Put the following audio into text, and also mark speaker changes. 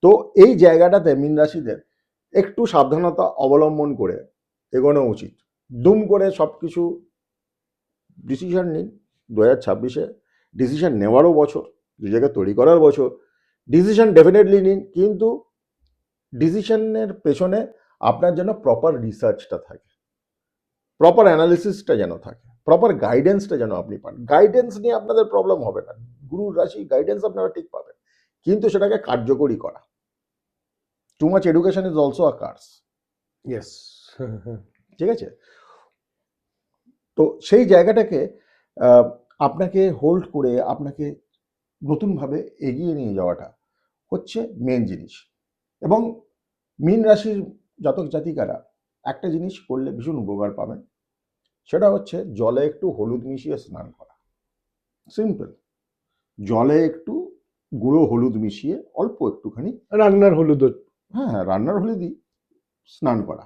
Speaker 1: তো এই জায়গাটাতে মীন রাশিদের একটু সাবধানতা অবলম্বন করে এগোনো উচিত। দুম করে সব কিছু ডিসিশন নিন। 2026-এ ডিসিশন নেওয়ারও বছর, নিজেকে তৈরি করার বছর। ডিসিশন ডেফিনেটলি নিন, কিন্তু ডিসিশনের পেছনে আপনার যেন প্রপার রিসার্চটা থাকে, প্রপার অ্যানালিসিসটা যেন থাকে, প্রপার গাইডেন্সটা যেন আপনি পান। গাইডেন্স নিয়ে আপনাদের প্রবলেম হবে না, গুরুর রাশি গাইডেন্স আপনারা ঠিক পাবেন, কিন্তু সেটাকে কার্যকরী করা। Too much education is also a curse.
Speaker 2: Yes.
Speaker 1: ঠিক আছে? তো সেই জায়গাটাকে আপনাকে হোল্ড করে আপনাকে নতুনভাবে এগিয়ে নিয়ে যাওয়াটা হচ্ছে মেন জিনিস। এবং মীন রাশির জাতক জাতিকারা একটা জিনিস করলে ভীষণ উপকার পাবেন, সেটা হচ্ছে জলে একটু হলুদ মিশিয়ে স্নান করা। সিম্পল, জলে একটু গুঁড়ো হলুদ মিশিয়ে অল্প একটুখানি,
Speaker 2: রান্নার হলুদ।
Speaker 1: হ্যাঁ রান্নার হলুদই স্নান করা।